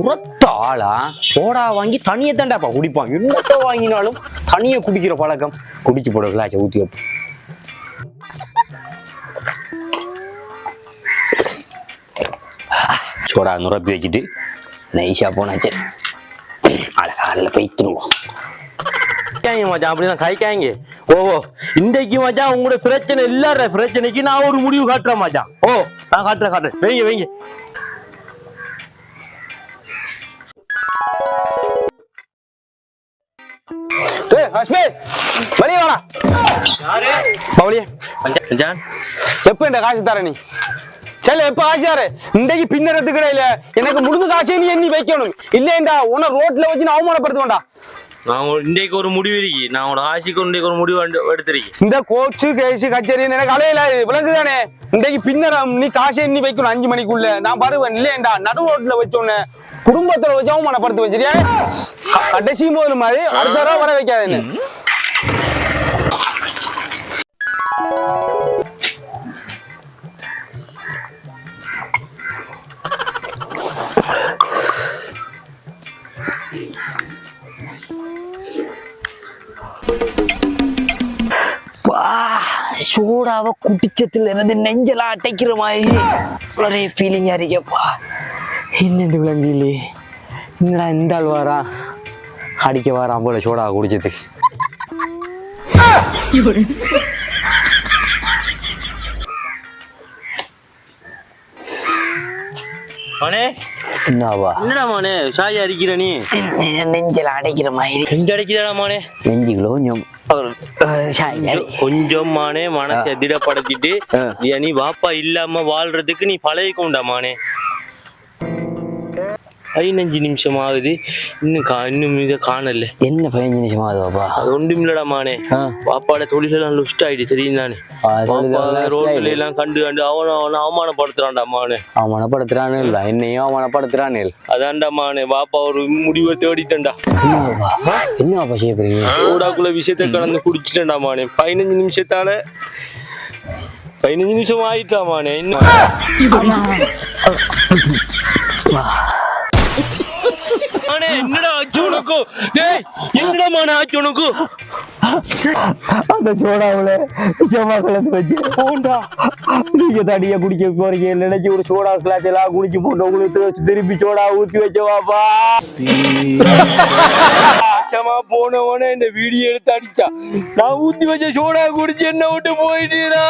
உரத்த ஆளா சோடா வாங்கி தனியை தாண்டாப்பா குடிப்பான். என்னத்த வாங்கினாலும் தனியை குடிக்கிற பழக்கம். குடிச்சு போட கிளாச்ச ஊத்தி வைப்போம். சோடா நுரப்பி வச்சுட்டு நைஸா போனாச்சு அழகால போய்த்துருவோம். மச்சான் அப்படிதான் காய்க்காங்க. ஓ இன்றைக்கு மச்சான் உங்களோட பிரச்சனை இல்லாத பிரச்சனைக்கு நான் ஒரு முடிவு காட்டுறேன் மச்சான். ஓ நான் காட்டுறேன் வைங்க வைங்க. எப்ப இந்த காசு தர நீ செல்ல எப்ப ஆசியாரு இன்றைக்கு பின்னறதுக்கு இடையில எனக்கு முழுது காசை நீ எண்ணி வைக்கணும். இல்லையண்டா உன்னை ரோட்ல வச்சு நான் அவமானப்படுத்துவேன்டா. நான் இன்றைக்கு ஒரு முடிவு இருக்கு. நான் உங்களோட ஆசைக்கு இன்றைக்கு ஒரு முடிவு எடுத்திருக்கேன். இந்த கோச்சு கேசு கச்சேரி எனக்கு அலையில விளங்குதானே. இன்றைக்கு பின்னரம் நீ காசை எண்ணி வைக்கணும் 5 மணிக்குள்ள. நான் வருவேன். இல்லையண்டா நடு ரோட்ல வச்சோன்னு குடும்பத்துல வச்சு அவமானப்படுத்து வச்சிருக்கியா. கடைசி போது மாதிரி அடுத்த தடவை வர வைக்காதுன்னு. சோடாவை குடிச்சத்துல இருந்து நெஞ்சலா அடைக்கிற மாதிரி ஒரே ஃபீலிங்கா இருக்கேப்பா. என்னென்று விளங்கிலே என்னடா இந்த ஆள் வாரா அடிக்க வாரான் போல சோடா குடிச்சதுக்கு. என்னவா என்னடா மானே சாய் அடிக்கிற நீ நெஞ்சல அடைக்கிற மாதிரி. நெஞ்சு அடிக்கிறடா மானே. நெஞ்சுக்குள்ள கொஞ்சம் மானே மனசை திடப்படுத்திட்டு நீ வாப்பா இல்லாம வாழ்றதுக்கு நீ பழகிக்கொண்டா மானே. 15 நிமிஷம் ஆகுது இன்னும் இதை காணல. என்ன 15 நிமிஷம் ஆகுதுப்பா? அது ஒன்றும் இல்லடா மானே. பாப்பாட தொழிலெல்லாம் லுஸ்ட் ஆயிடுச்சு. சரிதானே ரோட்ல எல்லாம் கண்டு அவனை அவமானப்படுத்துறான்டா மானே. அவமானப்படுத்துறானு இல்ல என்னையும் அவமானப்படுத்துறானு. அதான்டா மானே பாப்பா ஒரு முடிவை தேடிட்டேன்டா. என்னப்பா செய்ய போறீங்க? சோடாக்குள்ள விஷயத்த கலந்து குடிச்சிட்டேன்டா மானே. 15 நிமிஷத்தால 15 நிமிஷம் ஆயிட்டா மானே. என்னடா ஆச்சு உனக்கு? என்னடா மானே ஆச்சு உனக்கு? அந்த சோடாவுல விஷமா கலந்து வச்சு போண்டா. நீங்க தனியா குடிக்க போறீங்க நினைச்சு ஒரு சோடா கிளாஸ் எல்லாம் குடிச்சு போட்டு உங்களுக்கு திருப்பி சோடா ஊத்தி வச்சவாப்பா. போனவன இந்த வீடியோ எடுத்து அடிச்சா நான் ஊத்தி வச்ச சோடா குடிச்சு என்ன விட்டு போயிட்டீரா.